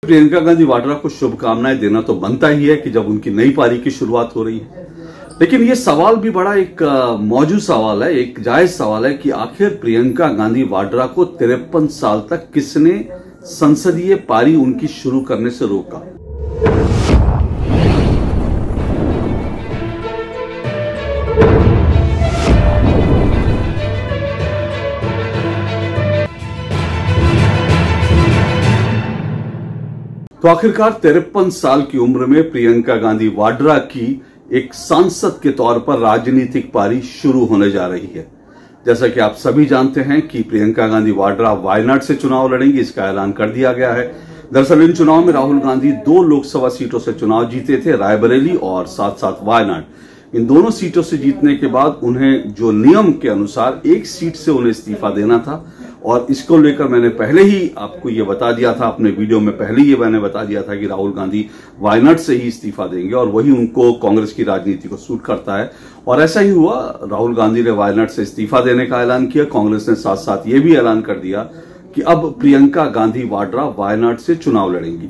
प्रियंका गांधी वाड्रा को शुभकामनाएं देना तो बनता ही है कि जब उनकी नई पारी की शुरुआत हो रही है। लेकिन ये सवाल भी बड़ा एक मौजूद सवाल है, एक जायज सवाल है कि आखिर प्रियंका गांधी वाड्रा को 53 साल तक किसने संसदीय पारी उनकी शुरू करने से रोका। तो आखिरकार 53 साल की उम्र में प्रियंका गांधी वाड्रा की एक सांसद के तौर पर राजनीतिक पारी शुरू होने जा रही है। जैसा कि आप सभी जानते हैं कि प्रियंका गांधी वाड्रा वायनाड से चुनाव लड़ेंगी, इसका ऐलान कर दिया गया है। दरअसल इन चुनाव में राहुल गांधी 2 लोकसभा सीटों से चुनाव जीते थे, रायबरेली और साथ साथ वायनाड। इन दोनों सीटों से जीतने के बाद उन्हें जो नियम के अनुसार एक सीट से उन्हें इस्तीफा देना था, और इसको लेकर मैंने पहले ही आपको ये बता दिया था, अपने वीडियो में पहले ही मैंने बता दिया था कि राहुल गांधी वायनाड से ही इस्तीफा देंगे और वही उनको कांग्रेस की राजनीति को सूट करता है। और ऐसा ही हुआ, राहुल गांधी ने वायनाड से इस्तीफा देने का ऐलान किया। कांग्रेस ने साथ साथ ये भी ऐलान कर दिया कि अब प्रियंका गांधी वाड्रा वायनाड से चुनाव लड़ेंगी।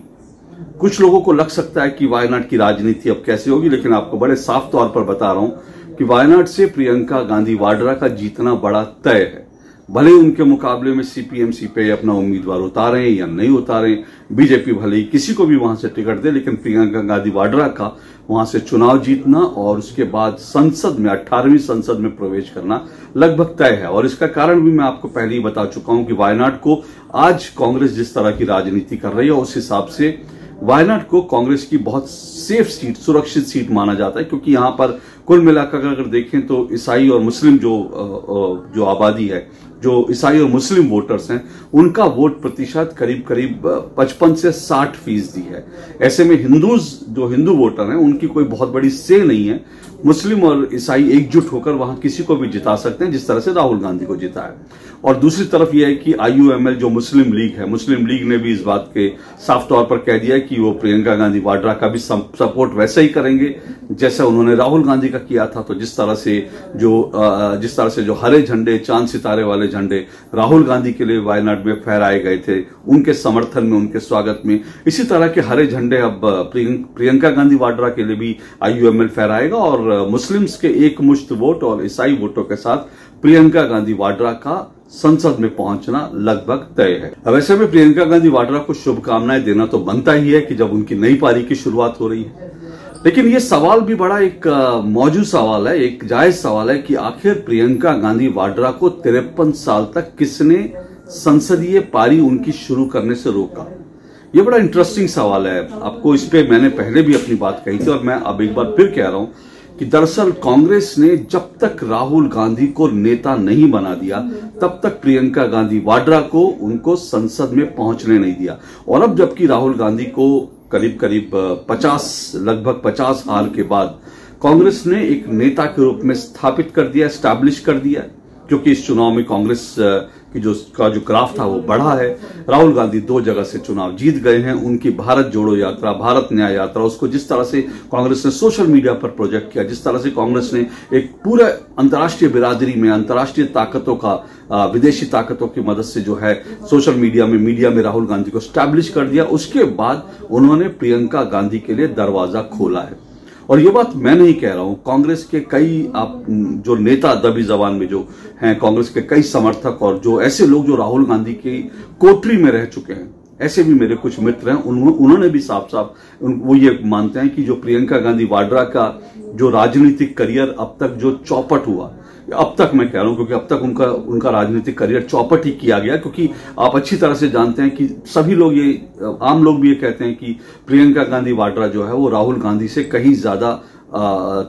कुछ लोगों को लग सकता है कि वायनाड की राजनीति अब कैसे होगी, लेकिन आपको बड़े साफ तौर पर बता रहा हूं कि वायनाड से प्रियंका गांधी वाड्रा का जीतना बड़ा तय है। भले ही उनके मुकाबले में सीपीएम पे अपना उम्मीदवार उतारें या नहीं उतारें, बीजेपी भले ही किसी को भी वहां से टिकट दे, लेकिन प्रियंका गांधी वाड्रा का वहां से चुनाव जीतना और उसके बाद संसद में 18वीं संसद में प्रवेश करना लगभग तय है। और इसका कारण भी मैं आपको पहले ही बता चुका हूं कि वायनाड को आज कांग्रेस जिस तरह की राजनीति कर रही है, उस हिसाब से वायनाड को कांग्रेस की बहुत सेफ सीट, सुरक्षित सीट माना जाता है, क्योंकि यहां पर कुल मिलाकर अगर देखें तो ईसाई और मुस्लिम जो आबादी है, जो ईसाई और मुस्लिम वोटर्स हैं, उनका वोट प्रतिशत करीब करीब 55 से 60% है। ऐसे में हिंदू वोटर हैं, उनकी कोई बहुत बड़ी से नहीं है। मुस्लिम और ईसाई एकजुट होकर वहां किसी को भी जिता सकते हैं, जिस तरह से राहुल गांधी को जिता है। और दूसरी तरफ यह है कि IUML जो मुस्लिम लीग है, मुस्लिम लीग ने भी इस बात के साफ तौर पर कह दिया है कि वो प्रियंका गांधी वाड्रा का भी सपोर्ट वैसे ही करेंगे जैसा उन्होंने राहुल गांधी का किया था। तो जिस तरह से जो हरे झंडे, चांद सितारे वाले झंडे राहुल गांधी के लिए वायनाड में फहराए गए थे, उनके समर्थन में, उनके स्वागत में, इसी तरह के हरे झंडे अब प्रियंका गांधी वाड्रा के लिए भी IUML फहराएगा। और मुस्लिम्स के एक मुश्त वोट और ईसाई वोटों के साथ प्रियंका गांधी वाड्रा का संसद में पहुंचना लगभग तय है। अब ऐसे में प्रियंका गांधी वाड्रा को शुभकामनाएं देना तो बनता ही है कि जब उनकी नई पारी की शुरुआत हो रही है। लेकिन ये सवाल भी बड़ा एक मौजूद सवाल है, एक जायज सवाल है कि आखिर प्रियंका गांधी वाड्रा को 53 साल तक किसने संसदीय पारी उनकी शुरू करने से रोका। ये बड़ा इंटरेस्टिंग सवाल है। आपको इस पे मैंने पहले भी अपनी बात कही थी और मैं अब एक बार फिर कह रहा हूं कि दरअसल कांग्रेस ने जब तक राहुल गांधी को नेता नहीं बना दिया, तब तक प्रियंका गांधी वाड्रा को उनको संसद में पहुंचने नहीं दिया। और अब जबकि राहुल गांधी को करीब 50 हार के बाद कांग्रेस ने एक नेता के रूप में स्थापित कर दिया, एस्टैब्लिश कर दिया, क्योंकि इस चुनाव में कांग्रेस की जो ग्राफ था वो बढ़ा है। राहुल गांधी 2 जगह से चुनाव जीत गए हैं। उनकी भारत जोड़ो यात्रा, भारत न्याय यात्रा, उसको जिस तरह से कांग्रेस ने सोशल मीडिया पर प्रोजेक्ट किया, जिस तरह से कांग्रेस ने एक पूरे अंतर्राष्ट्रीय बिरादरी में, अंतर्राष्ट्रीय ताकतों का, विदेशी ताकतों की मदद से जो है सोशल मीडिया में राहुल गांधी को स्टैब्लिश कर दिया, उसके बाद उन्होंने प्रियंका गांधी के लिए दरवाजा खोला है। और ये बात मैं नहीं कह रहा हूं, कांग्रेस के कई जो नेता दबी जबान में जो हैं, कांग्रेस के कई समर्थक और जो ऐसे लोग जो राहुल गांधी की कोठरी में रह चुके हैं, ऐसे भी मेरे कुछ मित्र हैं, उन्होंने भी साफ वो ये मानते हैं कि जो प्रियंका गांधी वाड्रा का जो राजनीतिक करियर अब तक जो चौपट हुआ, अब तक मैं कह रहा हूं क्योंकि अब तक उनका राजनीतिक करियर चौपट ही किया गया, क्योंकि आप अच्छी तरह से जानते हैं कि सभी लोग आम लोग भी ये कहते हैं कि प्रियंका गांधी वाड्रा जो है वो राहुल गांधी से कहीं ज्यादा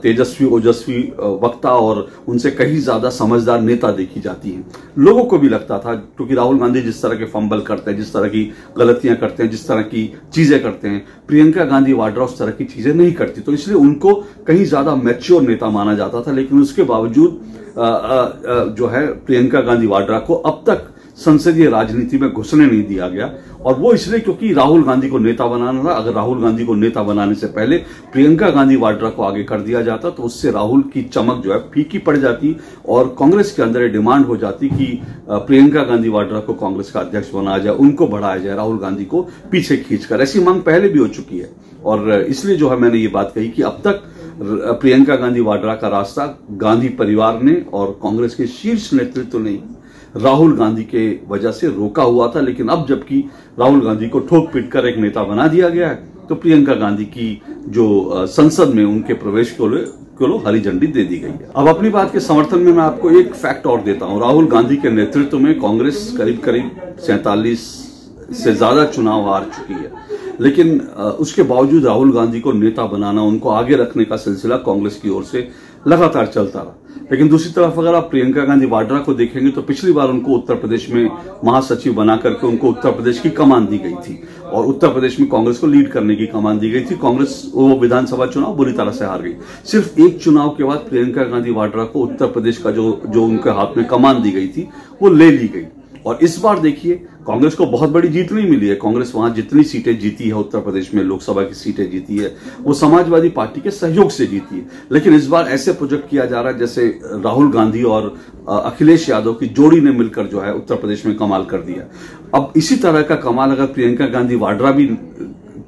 तेजस्वी, ओजस्वी वक्ता और उनसे कहीं ज्यादा समझदार नेता देखी जाती हैं। लोगों को भी लगता था, क्योंकि राहुल गांधी जिस तरह के फंबल करते हैं, जिस तरह की गलतियां करते हैं, जिस तरह की चीजें करते हैं, प्रियंका गांधी वाड्रा उस तरह की चीजें नहीं करती, तो इसलिए उनको कहीं ज्यादा मैच्योर नेता माना जाता था। लेकिन उसके बावजूद जो है प्रियंका गांधी वाड्रा को अब तक संसदीय राजनीति में घुसने नहीं दिया गया। और वो इसलिए क्योंकि राहुल गांधी को नेता बनाना था। अगर राहुल गांधी को नेता बनाने से पहले प्रियंका गांधी वाड्रा को आगे कर दिया जाता तो उससे राहुल की चमक जो है फीकी पड़ जाती और कांग्रेस के अंदर डिमांड हो जाती कि प्रियंका गांधी वाड्रा को कांग्रेस का अध्यक्ष बनाया जाए, उनको बढ़ाया जाए, राहुल गांधी को पीछे खींचकर। ऐसी मांग पहले भी हो चुकी है और इसलिए जो है मैंने ये बात कही कि अब तक प्रियंका गांधी वाड्रा का रास्ता गांधी परिवार ने और कांग्रेस के शीर्ष नेतृत्व ने राहुल गांधी के वजह से रोका हुआ था। लेकिन अब जबकि राहुल गांधी को ठोक पीट कर एक नेता बना दिया गया है तो प्रियंका गांधी की जो संसद में उनके प्रवेश को हरी झंडी दे दी गई है। अब अपनी बात के समर्थन में मैं आपको एक फैक्ट और देता हूं। राहुल गांधी के नेतृत्व में कांग्रेस करीब 47 से ज्यादा चुनाव हार चुकी है, लेकिन उसके बावजूद राहुल गांधी को नेता बनाना, उनको आगे रखने का सिलसिला कांग्रेस की ओर से लगातार चलता रहा। लेकिन दूसरी तरफ अगर आप प्रियंका गांधी वाड्रा को देखेंगे तो पिछली बार उनको उत्तर प्रदेश में महासचिव बना करके उनको उत्तर प्रदेश की कमान दी गई थी और उत्तर प्रदेश में कांग्रेस को लीड करने की कमान दी गई थी। कांग्रेस वो विधानसभा चुनाव बुरी तरह से हार गई। सिर्फ एक चुनाव के बाद प्रियंका गांधी वाड्रा को उत्तर प्रदेश का जो उनके हाथ में कमान दी गई थी वो ले ली गई। और इस बार देखिए कांग्रेस को बहुत बड़ी जीत नहीं मिली है। कांग्रेस वहां जितनी सीटें जीती है, उत्तर प्रदेश में लोकसभा की सीटें जीती है, वो समाजवादी पार्टी के सहयोग से जीती है। लेकिन इस बार ऐसे प्रोजेक्ट किया जा रहा है जैसे राहुल गांधी और अखिलेश यादव की जोड़ी ने मिलकर जो है उत्तर प्रदेश में कमाल कर दिया। अब इसी तरह का कमाल अगर प्रियंका गांधी वाड्रा भी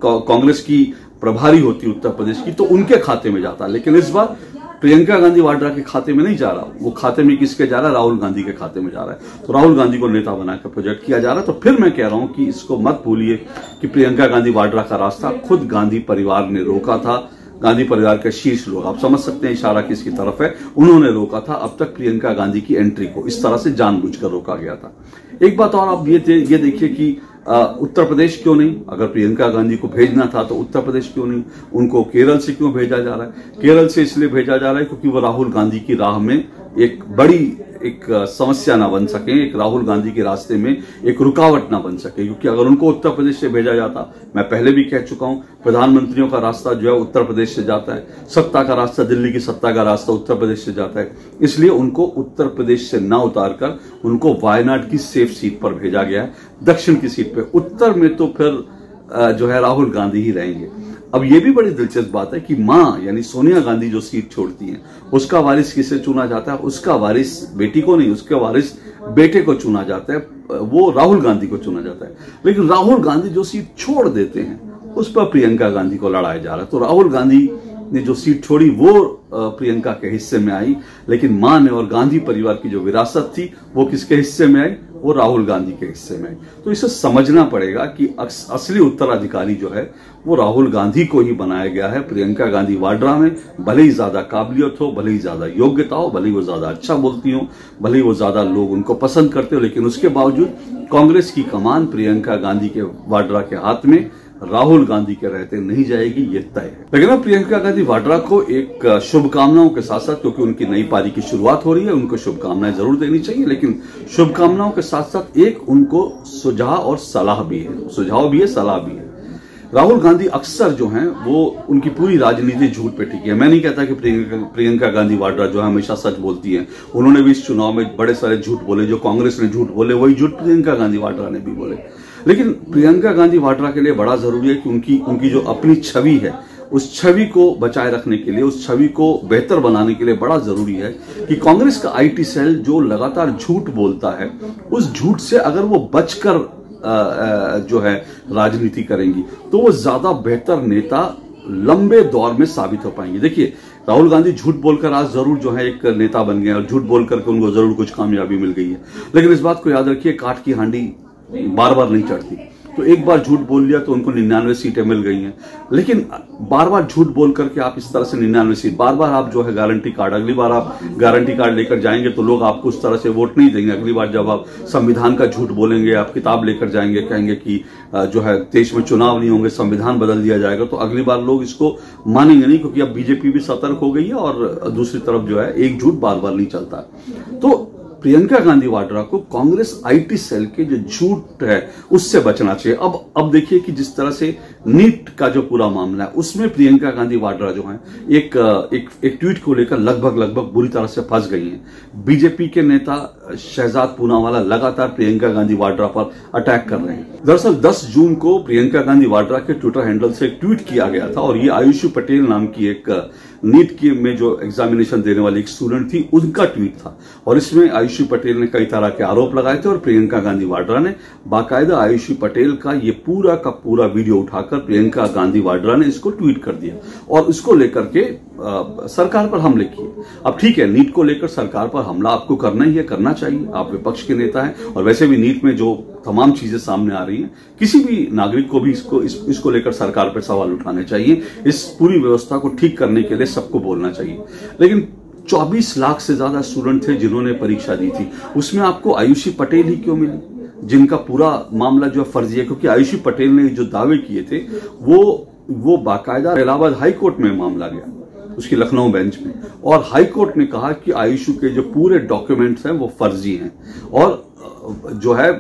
कांग्रेस की प्रभारी होती उत्तर प्रदेश की तो उनके खाते में जाता। लेकिन इस बार प्रियंका गांधी वाड्रा के खाते में नहीं जा रहा, वो खाते में किसके जा रहा है? राहुल गांधी के खाते में जा रहा है। तो राहुल गांधी को नेता बनाकर प्रोजेक्ट किया जा रहा है। तो फिर मैं कह रहा हूं कि इसको मत भूलिए कि प्रियंका गांधी वाड्रा का रास्ता खुद गांधी परिवार ने रोका था। गांधी परिवार के शीर्ष लोग, आप समझ सकते हैं इशारा किसकी तरफ है, उन्होंने रोका था। अब तक प्रियंका गांधी की एंट्री को इस तरह से जानबूझकर रोका गया था। एक बात और आप ये देखिए कि उत्तर प्रदेश क्यों नहीं? अगर प्रियंका गांधी को भेजना था तो उत्तर प्रदेश क्यों नहीं? उनको केरल से क्यों भेजा जा रहा है? केरल से इसलिए भेजा जा रहा है क्योंकि वो राहुल गांधी की राह में एक बड़ी समस्या ना बन सके, एक राहुल गांधी के रास्ते में एक रुकावट ना बन सके। क्योंकि अगर उनको उत्तर प्रदेश से भेजा जाता, मैं पहले भी कह चुका हूं, प्रधानमंत्रियों का रास्ता जो है उत्तर प्रदेश से जाता है, सत्ता का रास्ता, दिल्ली की सत्ता का रास्ता उत्तर प्रदेश से जाता है। इसलिए उनको उत्तर प्रदेश से ना उतारकर उनको वायनाड की सेफ सीट पर भेजा गया है, दक्षिण की सीट पे। उत्तर में तो फिर जो है राहुल गांधी ही रहेंगे। अब ये भी बड़ी दिलचस्प बात है कि मां यानी सोनिया गांधी जो सीट छोड़ती हैं, उसका वारिस किसे चुना जाता है? उसका वारिस बेटी को नहीं, उसके वारिस बेटे को चुना जाता है, वो राहुल गांधी को चुना जाता है। लेकिन राहुल गांधी जो सीट छोड़ देते हैं उस पर प्रियंका गांधी को लड़ाया जा रहा है। तो राहुल गांधी ने जो सीट छोड़ी वो प्रियंका के हिस्से में आई, लेकिन मां ने और गांधी परिवार की जो विरासत थी वो किसके हिस्से में आई? वो राहुल गांधी के हिस्से में आई। तो इसे समझना पड़ेगा कि असली उत्तराधिकारी जो है वो राहुल गांधी को ही बनाया गया है। प्रियंका गांधी वाड्रा में भले ही ज्यादा काबिलियत हो, भले ही ज्यादा योग्यता हो, भले ही वो ज्यादा अच्छा बोलती हो, भले ही वो ज्यादा लोग उनको पसंद करते हो, लेकिन उसके बावजूद कांग्रेस की कमान प्रियंका गांधी के वाड्रा के हाथ में राहुल गांधी के रहते नहीं जाएगी, ये तय है। लेकिन अब प्रियंका गांधी वाड्रा को एक शुभकामनाओं के साथ साथ, क्योंकि उनकी नई पारी की शुरुआत हो रही है, उनको शुभकामनाएं जरूर देनी चाहिए, लेकिन शुभकामनाओं के साथ साथ एक उनको सुझाव और सलाह भी है। सुझाव भी है, सलाह भी है। राहुल गांधी अक्सर जो हैं वो उनकी पूरी राजनीति झूठ पे टिकी है। मैं नहीं कहता कि प्रियंका गांधी वाड्रा जो है हमेशा सच बोलती है। उन्होंने भी इस चुनाव में बड़े सारे झूठ बोले, जो कांग्रेस ने झूठ बोले वही झूठ प्रियंका गांधी वाड्रा ने भी बोले। लेकिन प्रियंका गांधी वाड्रा के लिए बड़ा जरूरी है कि उनकी जो अपनी छवि है उस छवि को बचाए रखने के लिए, उस छवि को बेहतर बनाने के लिए बड़ा जरूरी है कि कांग्रेस का आईटी सेल जो लगातार झूठ बोलता है, उस झूठ से अगर वो बचकर जो है राजनीति करेंगी तो वो ज्यादा बेहतर नेता लंबे दौर में साबित हो पाएंगे। देखिए राहुल गांधी झूठ बोलकर आज जरूर जो है एक नेता बन गए और झूठ बोल करके उनको जरूर कुछ कामयाबी मिल गई है, लेकिन इस बात को याद रखिए काठ की हांडी बार बार नहीं चढ़ती। तो एक बार झूठ बोल लिया तो उनको 99 सीटें मिल गई हैं, लेकिन बार बार झूठ बोल करके आप इस तरह से 99 सीट, बार बार आप जो है गारंटी कार्ड, अगली बार आप गारंटी कार्ड लेकर जाएंगे तो लोग आपको उस तरह से वोट नहीं देंगे। अगली बार जब आप संविधान का झूठ बोलेंगे, आप किताब लेकर जाएंगे, कहेंगे कि जो है देश में चुनाव नहीं होंगे, संविधान बदल दिया जाएगा, तो अगली बार लोग इसको मानेंगे नहीं, क्योंकि अब बीजेपी भी सतर्क हो गई है और दूसरी तरफ जो है एक झूठ बार बार नहीं चलता। तो प्रियंका गांधी वाड्रा को कांग्रेस आईटी सेल के जो झूठ है उससे बचना चाहिए। अब देखिए कि जिस तरह से नीट का जो पूरा मामला है उसमें प्रियंका गांधी वाड्रा जो है एक ट्वीट को लेकर लगभग बुरी तरह से फंस गई हैं। बीजेपी के नेता शहजाद पूनावाला लगातार प्रियंका गांधी वाड्रा पर अटैक कर रहे हैं। दरअसल 10 जून को प्रियंका गांधी वाड्रा के ट्विटर हैंडल से एक ट्वीट किया गया था और ये आयुषी पटेल नाम की एक नीट की में जो एग्जामिनेशन देने वाली एक स्टूडेंट थी उनका ट्वीट था और इसमें आयुषी पटेल ने कई तरह के आरोप लगाए थे और प्रियंका गांधी वाड्रा ने बाकायदा आयुषी पटेल का ये पूरा का पूरा वीडियो उठाकर प्रियंका गांधी वाड्रा ने इसको ट्वीट कर दिया और इसको लेकर के सरकार पर हमले किए। अब ठीक है, नीट को लेकर सरकार पर हमला आपको करना ही है, करना चाहिए, आप विपक्ष के नेता हैं और वैसे भी नीट में जो तमाम चीजें सामने आ रही हैं किसी भी नागरिक को भी इसको लेकर सरकार पर सवाल उठाने चाहिए। इस पूरी व्यवस्था को ठीक करने के लिए सबको बोलना चाहिए। लेकिन 24 लाख से ज्यादा स्टूडेंट थे जिन्होंने परीक्षा दी थी, उसमें आपको आयुषी पटेल ही क्यों मिली जिनका पूरा मामला जो फर्जी है? क्योंकि आयुषी पटेल ने जो दावे किए थे वो बाकायदा इलाहाबाद हाई कोर्ट में मामला गया, उसकी लखनऊ बेंच में, और हाई कोर्ट ने कहा कि आयुषी के जो पूरे डॉक्यूमेंट्स हैं वो फर्जी हैं और जो है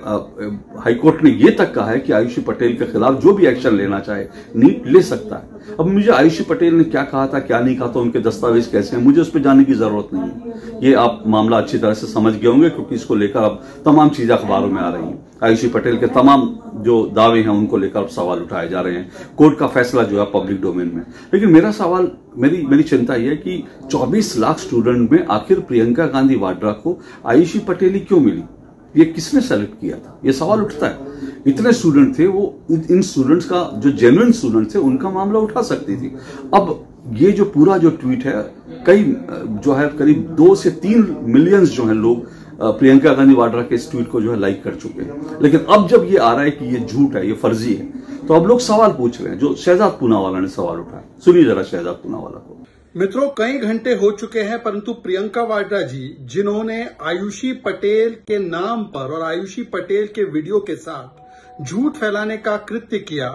हाईकोर्ट ने यह तक कहा है कि आयुषी पटेल के खिलाफ जो भी एक्शन लेना चाहे नीट ले सकता है। अब मुझे आयुषी पटेल ने क्या कहा था क्या नहीं कहा था, उनके दस्तावेज कैसे हैं, मुझे उस पर जाने की जरूरत नहीं है। ये आप मामला अच्छी तरह से समझ गए होंगे क्योंकि इसको लेकर अब तमाम चीजें अखबारों में आ रही हैं। आयुषी पटेल के तमाम जो दावे हैं उनको लेकर अब सवाल उठाए जा रहे हैं। कोर्ट का फैसला जो है पब्लिक डोमेन में। लेकिन मेरा सवाल, मेरी चिंता यह है कि 24 लाख स्टूडेंट में आखिर प्रियंका गांधी वाड्रा को आयुषी पटेल ही क्यों मिली? ये किसने सेलेक्ट किया था? ये सवाल उठता है। इतने स्टूडेंट थे, वो इन स्टूडेंट्स का जो जेन्युइन स्टूडेंट थे उनका मामला उठा सकती थी। अब ये जो पूरा जो ट्वीट है, कई जो है करीब 2 से 3 मिलियन जो है लोग प्रियंका गांधी वाड्रा के इस ट्वीट को जो है लाइक कर चुके हैं। लेकिन अब जब ये आ रहा है कि ये झूठ है, ये फर्जी है, तो अब लोग सवाल पूछ रहे हैं जो शहजाद पूनावाला ने सवाल उठाया। सुनिए जरा शहजाद पूनावाला को। मित्रों, कई घंटे हो चुके हैं परंतु प्रियंका वाड्रा जी, जिन्होंने आयुषी पटेल के नाम पर और आयुषी पटेल के वीडियो के साथ झूठ फैलाने का कृत्य किया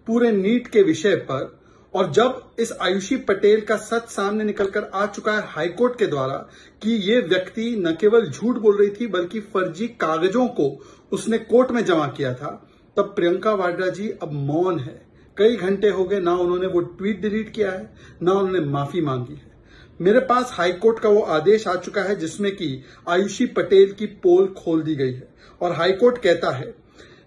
पूरे नीट के विषय पर, और जब इस आयुषी पटेल का सच सामने निकलकर आ चुका है हाईकोर्ट के द्वारा कि ये व्यक्ति न केवल झूठ बोल रही थी बल्कि फर्जी कागजों को उसने कोर्ट में जमा किया था, तब प्रियंका वाड्रा जी अब मौन है। कई घंटे हो गए, ना उन्होंने वो ट्वीट डिलीट किया है, ना उन्होंने माफी मांगी है। मेरे पास हाईकोर्ट का वो आदेश आ चुका है जिसमें कि आयुषी पटेल की पोल खोल दी गई है और हाईकोर्ट कहता है,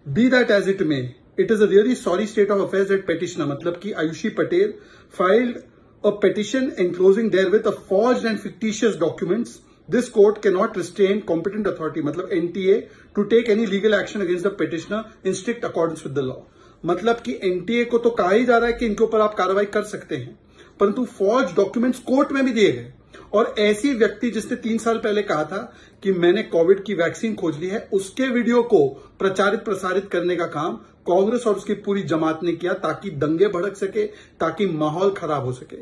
be that as it may, it is a really sorry state of affairs that petitioner, मतलब कि Ayushi Patel filed a petition enclosing there with a forged and fictitious documents. This court cannot restrain competent authority, मतलब NTA, to take any legal action against the petitioner in strict accordance with the law. मतलब कि NTA को तो कहा ही जा रहा है कि इनके ऊपर आप कार्रवाई कर सकते हैं, परंतु फॉर्ज डॉक्यूमेंट्स कोर्ट में भी दिए गए। और ऐसी व्यक्ति जिसने 3 साल पहले कहा था कि मैंने कोविड की वैक्सीन खोज ली है, उसके वीडियो को प्रचारित प्रसारित करने का काम कांग्रेस और उसकी पूरी जमात ने किया ताकि दंगे भड़क सके, ताकि माहौल खराब हो सके।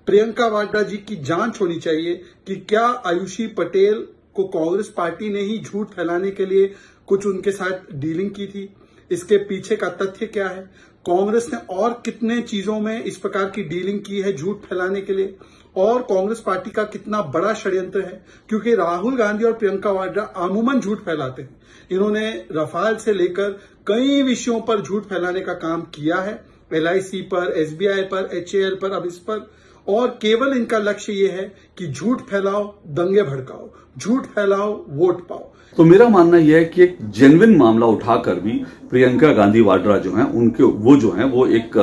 प्रियंका वाड्रा जी की जांच होनी चाहिए कि क्या आयुषी पटेल को कांग्रेस पार्टी ने ही झूठ फैलाने के लिए कुछ उनके साथ डीलिंग की थी, इसके पीछे का तथ्य क्या है, कांग्रेस ने और कितने चीजों में इस प्रकार की डीलिंग की है झूठ फैलाने के लिए, और कांग्रेस पार्टी का कितना बड़ा षड्यंत्र है, क्योंकि राहुल गांधी और प्रियंका वाड्रा अमूमन झूठ फैलाते हैं। इन्होंने रफाल से लेकर कई विषयों पर झूठ फैलाने का काम किया है, LIC पर, SBI पर, HAL पर, अब इस पर, और केवल इनका लक्ष्य ये है कि झूठ फैलाओ, दंगे भड़काओ, झूठ फैलाओ, वोट पाओ। तो मेरा मानना यह है कि एक जेन्युइन मामला उठाकर भी प्रियंका गांधी वाड्रा जो है उनके वो एक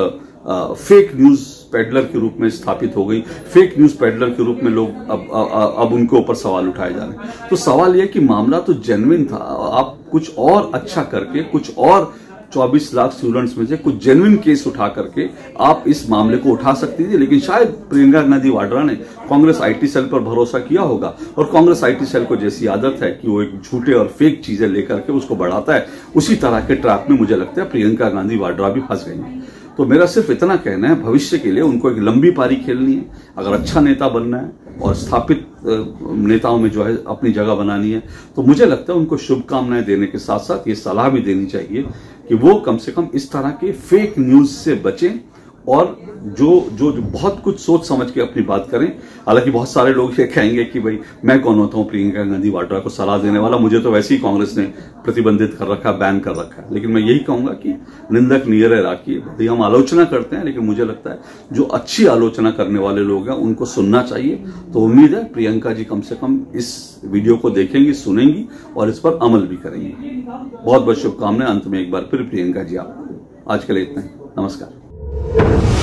फेक न्यूज पेडलर के रूप में स्थापित हो गई। फेक न्यूज पेडलर के रूप में लोग अब उनके ऊपर सवाल उठाए जा रहे हैं। तो सवाल यह कि मामला तो जेन्युइन था, आप कुछ और अच्छा करके, कुछ और 24 लाख स्टूडेंट्स में से कुछ जेन्युइन केस उठा करके आप इस मामले को उठा सकती थी। लेकिन शायद प्रियंका गांधी वाड्रा ने कांग्रेस IT सेल पर भरोसा किया होगा, और कांग्रेस IT सेल को जैसी आदत है कि वो एक झूठे और फेक चीजें लेकर के उसको बढ़ाता है, उसी तरह के ट्रैप में मुझे लगता है प्रियंका गांधी वाड्रा भी फंस गई है। तो मेरा सिर्फ इतना कहना है, भविष्य के लिए उनको एक लंबी पारी खेलनी है। अगर अच्छा नेता बनना है और स्थापित नेताओं में जो है अपनी जगह बनानी है, तो मुझे लगता है उनको शुभकामनाएं देने के साथ साथ ये सलाह भी देनी चाहिए कि वो कम से कम इस तरह के फेक न्यूज से बचें और जो बहुत कुछ सोच समझ के अपनी बात करें। हालांकि बहुत सारे लोग ये कहेंगे कि भाई मैं कौन होता हूं प्रियंका गांधी वाड्रा को सलाह देने वाला, मुझे तो वैसे ही कांग्रेस ने प्रतिबंधित कर रखा, बैन कर रखा है। लेकिन मैं यही कहूंगा कि निंदक नियर राखी, भाई हम आलोचना करते हैं, लेकिन मुझे लगता है जो अच्छी आलोचना करने वाले लोग हैं उनको सुनना चाहिए। तो उम्मीद है प्रियंका जी कम से कम इस वीडियो को देखेंगी, सुनेंगी और इस पर अमल भी करेंगी। बहुत बहुत शुभकामनाएं। अंत में एक बार फिर प्रियंका जी आपको आज के लिए इतना ही। नमस्कार।